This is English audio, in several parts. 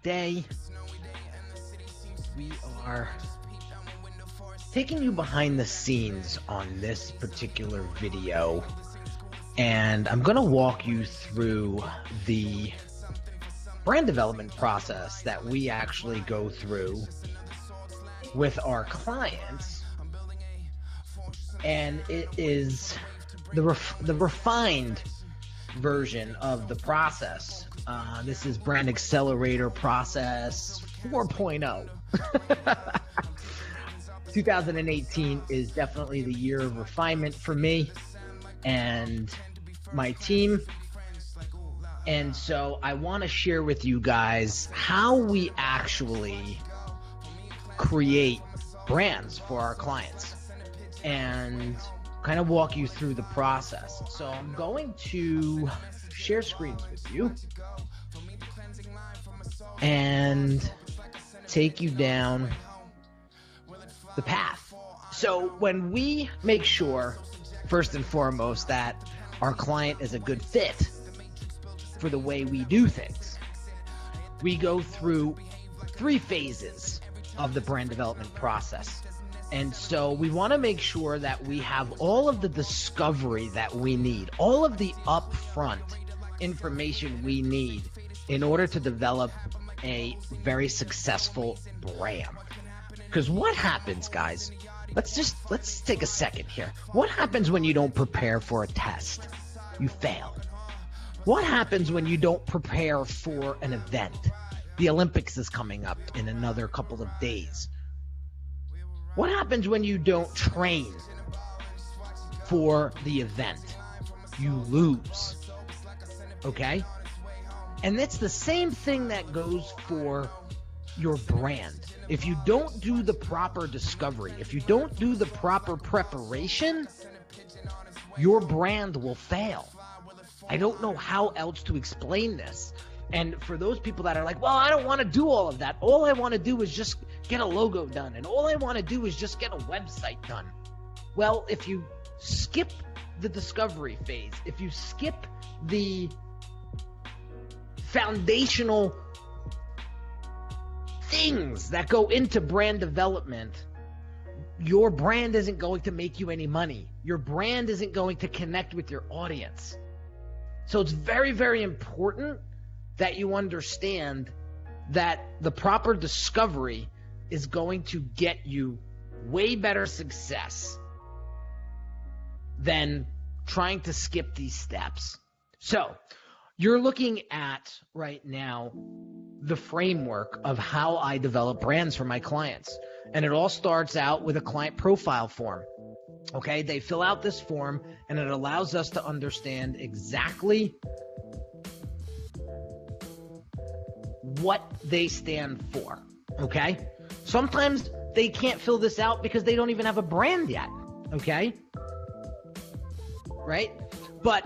today we are taking you behind the scenes on this particular video, and I'm going to walk you through the brand development process that we actually go through with our clients, and it is the refined version of the process. This is Brand Accelerator Process 4.0. 2018 is definitely the year of refinement for me and my team. And so I want to share with you guys how we actually create brands for our clients and kind of walk you through the process. So I'm going to share screens with you and take you down the path. So when we make sure, first and foremost, that our client is a good fit for the way we do things, we go through 3 phases of the brand development process. And so we want to make sure that we have all of the discovery that we need, all of the upfront information we need in order to develop a very successful brand. Because what happens, guys, let's take a second here. What happens when you don't prepare for a test? You fail. What happens when you don't prepare for an event? The Olympics is coming up in another couple of days. What happens when you don't train for the event? You lose. Okay? And it's the same thing that goes for your brand. If you don't do the proper discovery, if you don't do the proper preparation, your brand will fail. I don't know how else to explain this. And for those people that are like, well, I don't want to do all of that. All I want to do is just get a logo done. And all I want to do is just get a website done. Well, if you skip the discovery phase, if you skip the foundational things that go into brand development, your brand isn't going to make you any money. Your brand isn't going to connect with your audience. So it's very, very important that you understand that the proper discovery is going to get you way better success than trying to skip these steps. So you're looking at right now the framework of how I develop brands for my clients. And it all starts out with a client profile form. Okay, they fill out this form and it allows us to understand exactly what they stand for. Okay, sometimes they can't fill this out because they don't even have a brand yet. Okay, right? But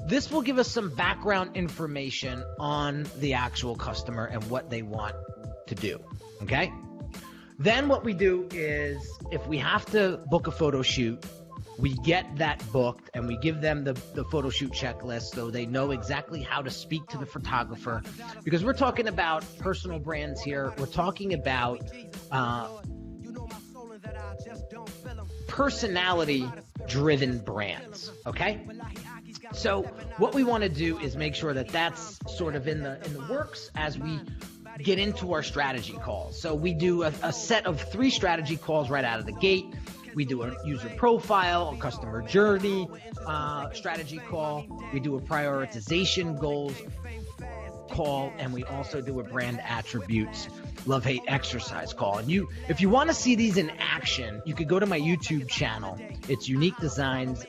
this will give us some background information on the actual customer and what they want to do. Okay, then what we do is if we have to book a photo shoot, we get that booked and we give them the photo shoot checklist so they know exactly how to speak to the photographer, because we're talking about personal brands here. We're talking about personality-driven brands, okay? So what we want to do is make sure that that's sort of in the works as we get into our strategy calls. So we do a set of 3 strategy calls right out of the gate. We do a user profile, a customer journey strategy call. We do a prioritization goals call, and we also do a brand attributes love-hate exercise call. And if you want to see these in action, you could go to my YouTube channel. It's Unique Designz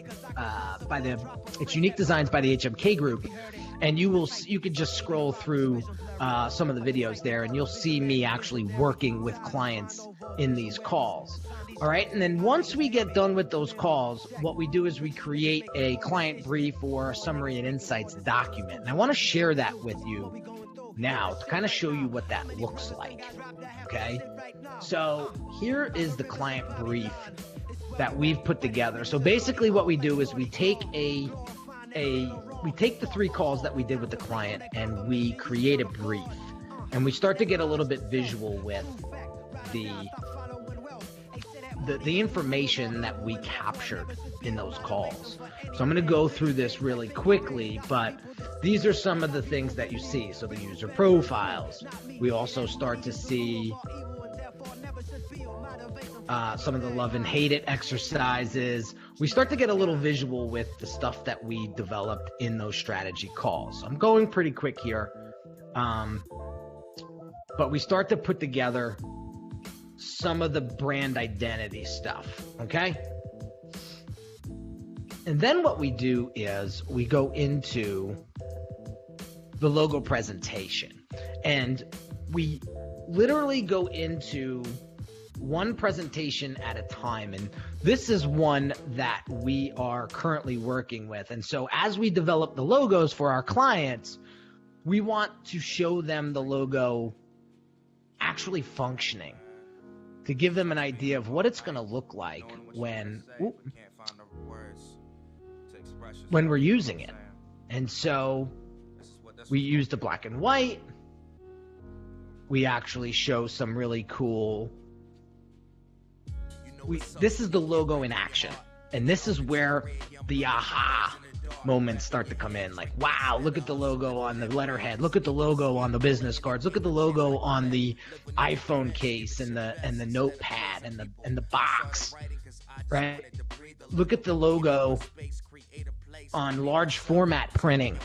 by the HMK group, and you could just scroll through some of the videos there, and you'll see me actually working with clients in these calls. All right, and then once we get done with those calls, what we do is we create a client brief or a summary and insights document. And I want to share that with you now to kind of show you what that looks like. Okay, so here is the client brief that we've put together. So basically what we do is we take the 3 calls that we did with the client and we create a brief. and we start to get a little bit visual with the information that we captured in those calls. So I'm going to go through this really quickly, but these are some of the things that you see. So the user profiles. We also start to see some of the love and hate it exercises. We start to get a little visual with the stuff that we developed in those strategy calls. I'm going pretty quick here, but we start to put together some of the brand identity stuff, okay? And then what we do is we go into the logo presentation, and we literally go into one presentation at a time. And this is one that we are currently working with. And so as we develop the logos for our clients, we want to show them the logo actually functioning, to give them an idea of what it's going to look like when we're using it. And so we use the black and white. We actually show some really cool, this is the logo in action. And this is where the aha moments start to come in. Like, wow, look at the logo on the letterhead. Look at the logo on the business cards. Look at the logo on the iPhone case and the notepad and the box, right? Look at the logo on large format printing,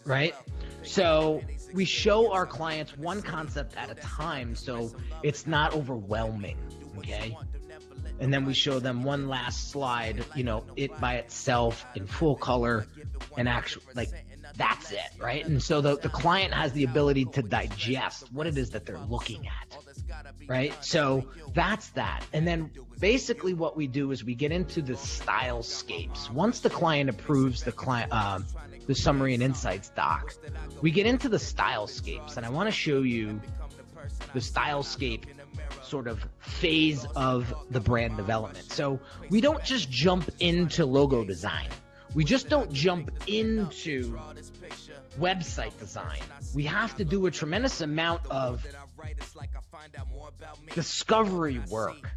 right? So we show our clients one concept at a time, so it's not overwhelming, okay? And then we show them one last slide, you know, it by itself in full color and actually, like, that's it, right? And so the client has the ability to digest what it is that they're looking at, right? So that's that. And then basically what we do is we get into the stylescapes. Once the client approves the summary and insights doc, we get into the stylescapes. And I want to show you the stylescape sort of phase of the brand development. So we don't just jump into logo design. We just don't jump into website design. We have to do a tremendous amount of discovery work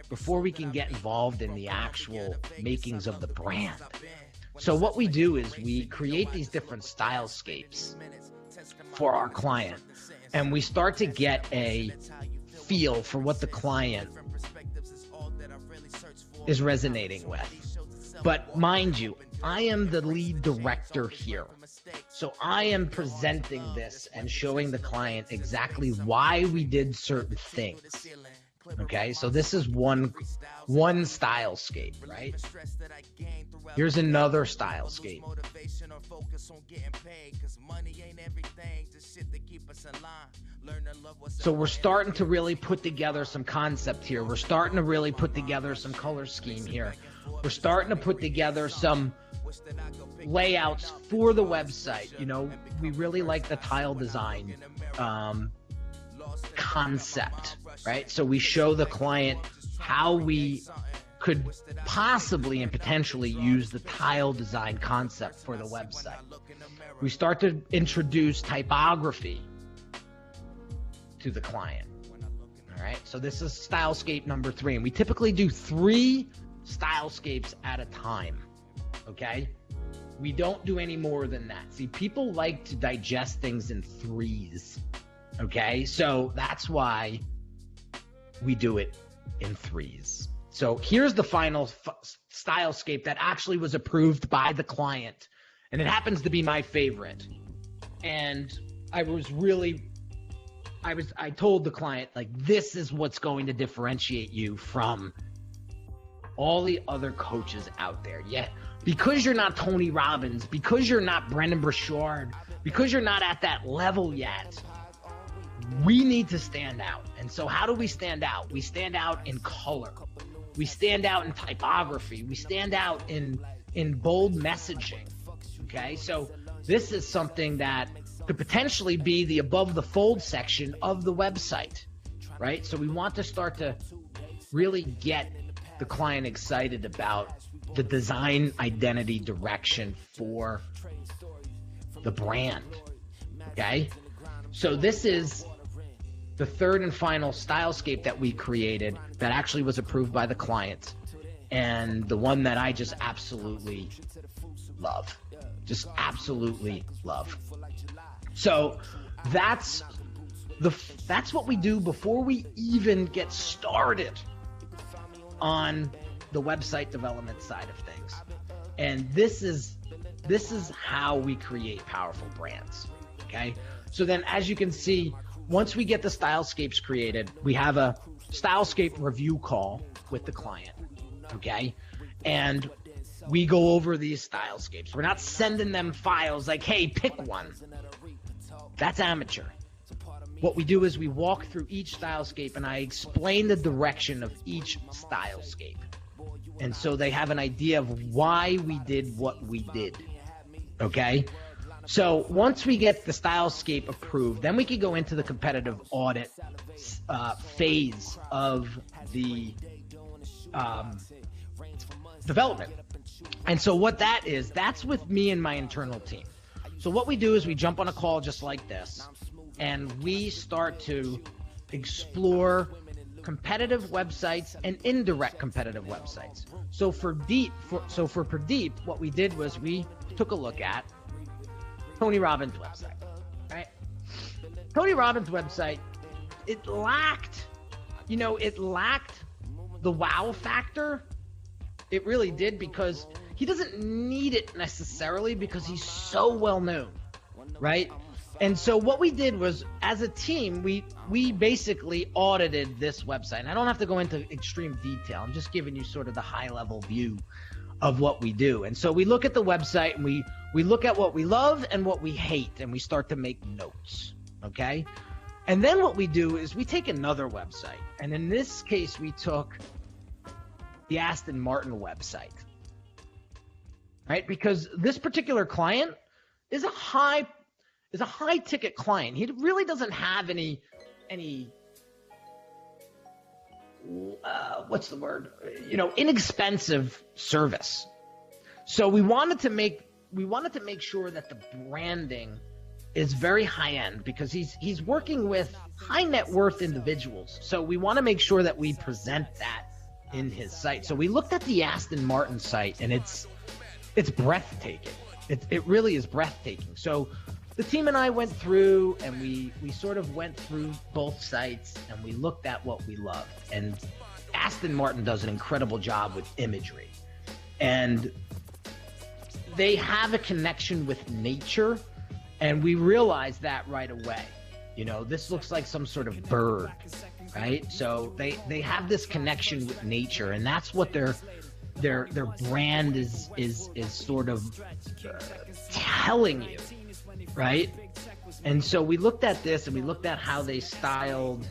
before we can get involved in the actual makings of the brand. So what we do is we create these different stylescapes for our client, and we start to get a feel for what the client is resonating with. But mind you, I am the lead director here. So I am presenting this and showing the client exactly why we did certain things. Okay, so this is one stylescape, right? Here's another stylescape. So we're starting to really put together some concept here. We're starting to really put together some color scheme here. We're starting to put together some layouts for the website. You know, we really like the tile design concept, right? So we show the client how we could possibly and potentially use the tile design concept for the website. We start to introduce typography to the client. All right, so this is stylescape number 3, and we typically do 3 stylescapes at a time. Okay, we don't do any more than that. See, people like to digest things in 3s. Okay, so that's why we do it in 3s. So here's the final stylescape that actually was approved by the client, and it happens to be my favorite. And I told the client, like, this is what's going to differentiate you from all the other coaches out there. Yeah, because you're not Tony Robbins, because you're not Brendan Burchard, because you're not at that level yet, we need to stand out. And so how do we stand out? We stand out in color. We stand out in typography. We stand out in bold messaging. Okay, so this is something that could potentially be the above the fold section of the website, right? So we want to start to really get the client excited about the design identity direction for the brand. Okay, So this is the third and final stylescape that we created that actually was approved by the client, and the one that I just absolutely love. Just absolutely love. So that's what we do before we even get started on the website development side of things. And this is how we create powerful brands. Okay? So then, as you can see, once we get the stylescapes created, we have a stylescape review call with the client. Okay? And we go over these stylescapes. We're not sending them files like, hey, pick one. That's amateur. What we do is we walk through each stylescape and I explain the direction of each stylescape. And so they have an idea of why we did what we did. Okay? So once we get the stylescape approved, then we can go into the competitive audit phase of the development. And so what that is, that's with me and my internal team. So what we do is we jump on a call just like this, and we start to explore competitive websites and indirect competitive websites. So for Pradeep, what we did was we took a look at Tony Robbins' website, right? Tony Robbins' website, it lacked the wow factor. It really did, because he doesn't need it necessarily because he's so well known, right? And so what we did was, as a team, we basically audited this website. And I don't have to go into extreme detail. I'm just giving you sort of the high level view of what we do. And so we look at the website and we look at what we love and what we hate, and we start to make notes, okay? And then what we do is we take another website. And in this case, we took the Aston Martin website, right? Because this particular client is a high ticket client. He really doesn't have any what's the word? Inexpensive service. So we wanted to make sure that the branding is very high end, because he's working with high net worth individuals. So we want to make sure that we present that in his site. So we looked at the Aston Martin site, and it's breathtaking. It really is breathtaking. So the team and I went through, and we sort of went through both sites, and we looked at what we loved. And Aston Martin does an incredible job with imagery, and they have a connection with nature, and we realized that right away. This looks like some sort of bird, right? So they have this connection with nature, and that's what their brand is sort of telling you, right? And so we looked at this, and we looked at how they styled,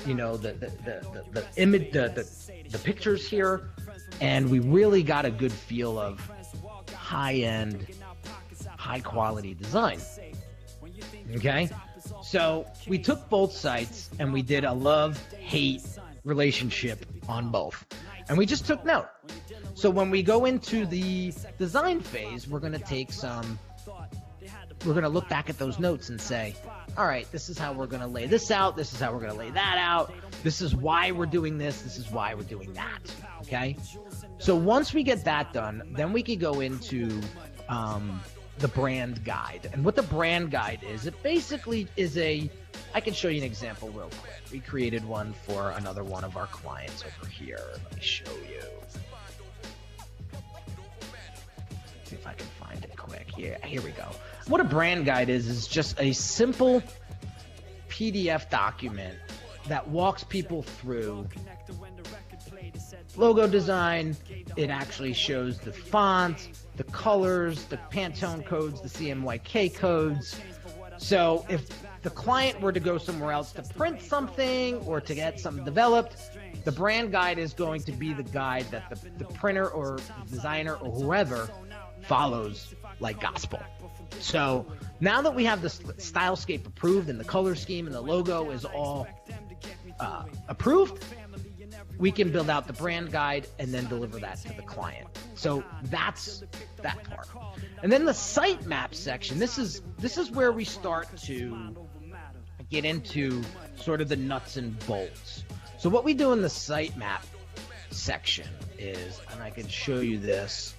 the image, the pictures here, and we really got a good feel of high-end, high-quality design. Okay? So we took both sites, and we did a love-hate relationship on both. And we just took note. So when we go into the design phase, we're going to look back at those notes and say, all right, this is how we're going to lay this out. This is how we're going to lay that out. This is why we're doing this. This is why we're doing that. Okay? So once we get that done, then we could go into the brand guide. And what the brand guide is, it basically is I can show you an example real quick. We created one for another one of our clients over here. Let me show you. See if I can find it quick. Here we go. What a brand guide is just a simple PDF document that walks people through logo design. It actually shows the font, the colors, the Pantone codes, the CMYK codes. So if the client were to go somewhere else to print something or to get something developed, the brand guide is going to be the guide that the printer or the designer or whoever follows like gospel. So now that we have the stylescape approved and the color scheme and the logo is all approved, we can build out the brand guide and then deliver that to the client. So that's that part. And then the sitemap section, this is where we start to get into sort of the nuts and bolts. So what we do in the sitemap section is, and I can show you this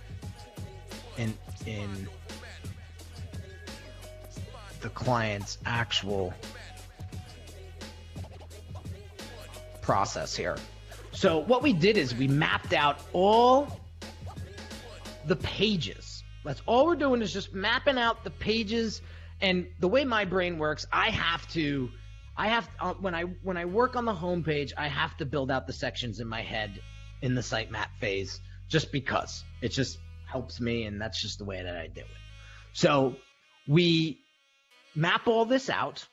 in the client's actual process here. So what we did is we mapped out all the pages. That's all we're doing, is just mapping out the pages. And the way my brain works, when I work on the home page, I have to build out the sections in my head in the sitemap phase, just because it just helps me, and that's just the way that I do it. So we map all this out,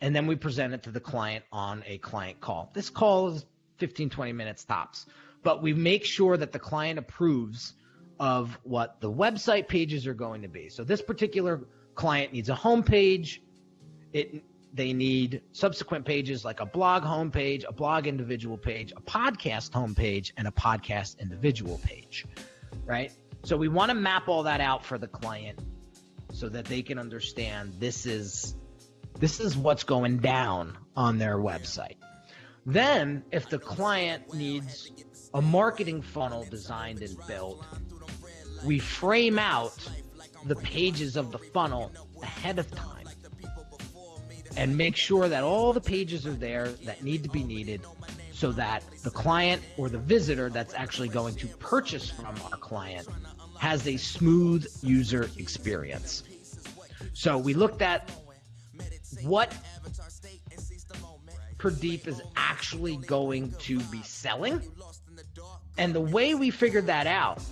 and then we present it to the client on a client call. This call is 15-20 minutes tops, but we make sure that the client approves of what the website pages are going to be. So this particular client needs a home page. They need subsequent pages like a blog homepage, a blog individual page, a podcast homepage, and a podcast individual page, right? So we want to map all that out for the client so that they can understand this is what's going down on their website. Then, if the client needs a marketing funnel designed and built, we frame out the pages of the funnel ahead of time and make sure that all the pages are there that need to be needed, so that the client or the visitor that's actually going to purchase from our client has a smooth user experience. So we looked at what Pradeep is actually going to be selling, and the way we figured that out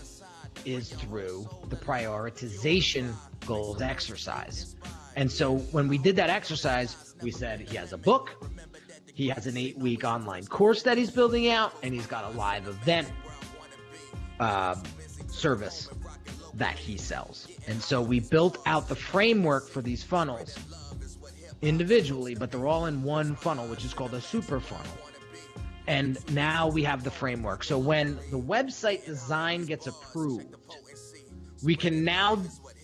is through the prioritization goals exercise. And so when we did that exercise, we said he has a book, he has an 8-week online course that he's building out, and he's got a live event service that he sells. And so we built out the framework for these funnels individually, but they're all in one funnel, which is called a super funnel. And now we have the framework. So when the website design gets approved, we can now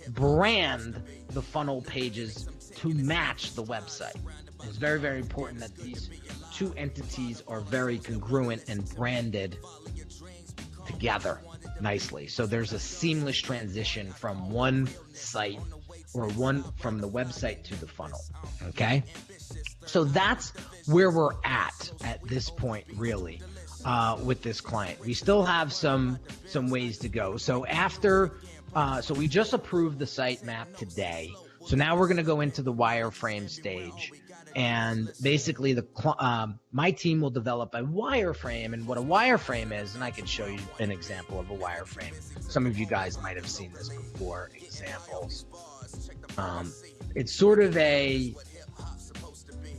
brand the funnel pages to match the website. It's very, very important that these two entities are very congruent and branded together nicely. So there's a seamless transition from one site or from the website to the funnel. Okay. So that's where we're at this point, really, with this client. We still have some ways to go. So so we just approved the sitemap today. So now we're going to go into the wireframe stage, and basically my team will develop a wireframe. And what a wireframe is, and I can show you an example of a wireframe. Some of you guys might have seen this before. Examples. It's sort of an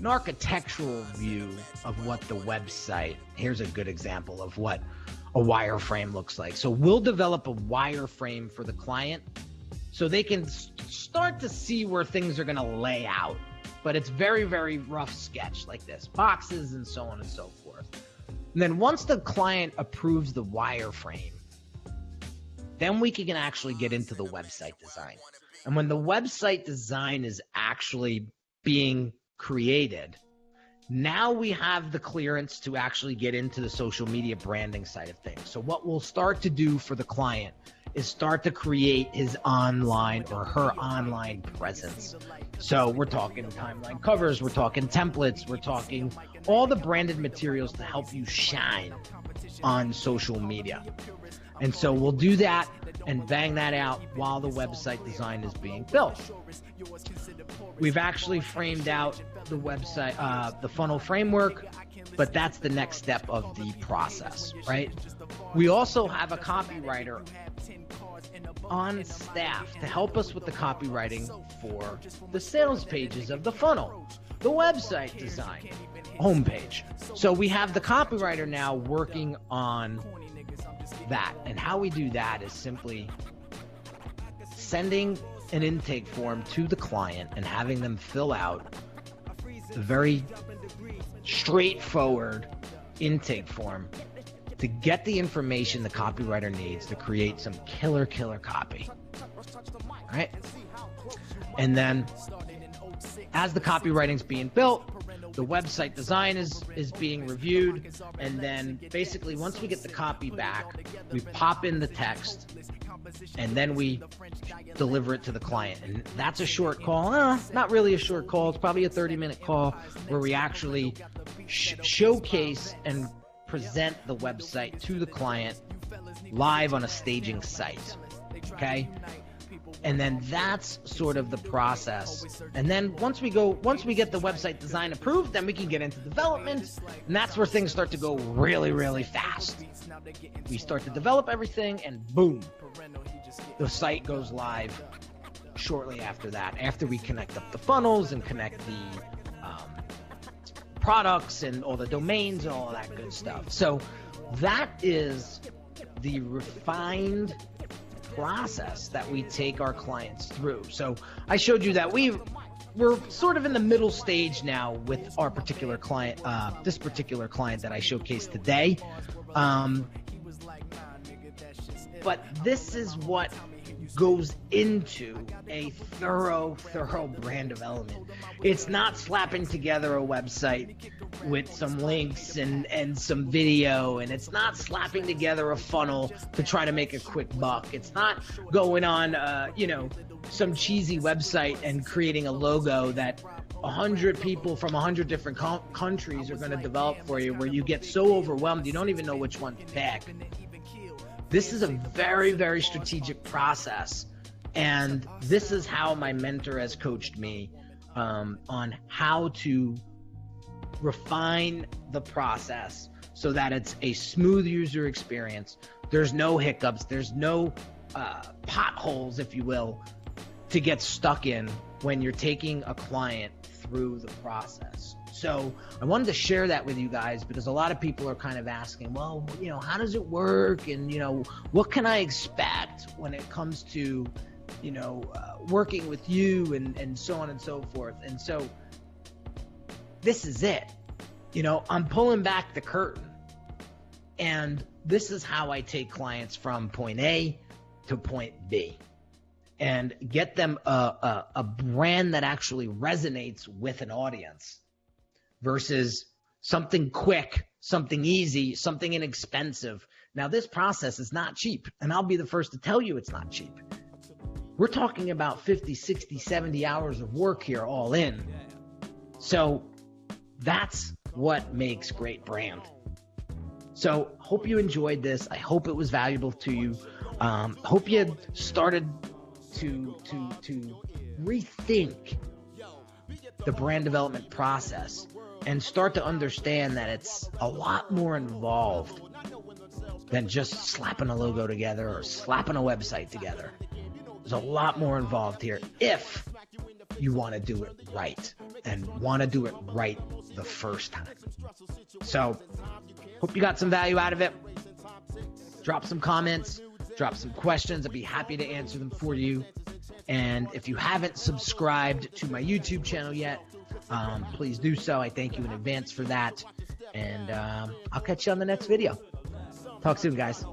architectural view of what the website. Here's a good example of what a wireframe looks like. So we'll develop a wireframe for the client so they can start to see where things are going to lay out. But it's very, very rough sketch like this, boxes and so on and so forth. And then once the client approves the wireframe, then we can actually get into the website design. And when the website design is actually being created, now we have the clearance to actually get into the social media branding side of things. So what we'll start to do for the client is start to create his online or her online presence. So we're talking timeline covers, we're talking templates, we're talking all the branded materials to help you shine on social media. And so we'll do that and bang that out while the website design is being built. We've actually framed out the website, the funnel framework, but that's the next step of the process, right? We also have a copywriter on staff to help us with the copywriting for the sales pages of the funnel, the website design, homepage. So we have the copywriter now working on that. And how we do that is simply sending an intake form to the client and having them fill out a very straightforward intake form to get the information the copywriter needs to create some killer copy. All right? And then as the copywriting's being built, the website design is being reviewed, and then basically once we get the copy back, we pop in the text, and then we deliver it to the client. And that's a short call. Not really a short call. It's probably a 30-minute call where we actually showcase and present the website to the client live on a staging site. Okay? And then that's sort of the process. And then once we get the website design approved, then we can get into development. And that's where things start to go really, really fast. We start to develop everything, and boom, the site goes live shortly after that, after we connect up the funnels and connect the products and all the domains and all that good stuff. So that is the refined process that we take our clients through. So I showed you that we're sort of in the middle stage now with our particular client, this particular client that I showcased today. But this is what goes into a thorough brand development. It's not slapping together a website with some links and some video, and it's not slapping together a funnel to try to make a quick buck. It's not going on, some cheesy website and creating a logo that 100 people from 100 different countries are going to develop for you, where you get so overwhelmed you don't even know which one to pick. This is a very, very strategic process, and this is how my mentor has coached me on how to refine the process so that it's a smooth user experience. There's no hiccups, there's no potholes, if you will, to get stuck in when you're taking a client through the process. So I wanted to share that with you guys because a lot of people are kind of asking, well, how does it work? And, what can I expect when it comes to, working with you and so on and so forth. And so this is it. I'm pulling back the curtain, and this is how I take clients from point A to point B and get them a brand that actually resonates with an audience versus something quick, something easy, something inexpensive. Now, this process is not cheap, and I'll be the first to tell you it's not cheap. We're talking about 50, 60, 70 hours of work here all in. So that's what makes great brand. So hope you enjoyed this. I hope it was valuable to you. Hope you started to rethink the brand development process and start to understand that it's a lot more involved than just slapping a logo together or slapping a website together. There's a lot more involved here if you want to do it right and want to do it right the first time. So hope you got some value out of it. Drop some comments, drop some questions. I'd be happy to answer them for you. And if you haven't subscribed to my YouTube channel yet, please do so. I thank you in advance for that. And I'll catch you on the next video. Talk soon, guys.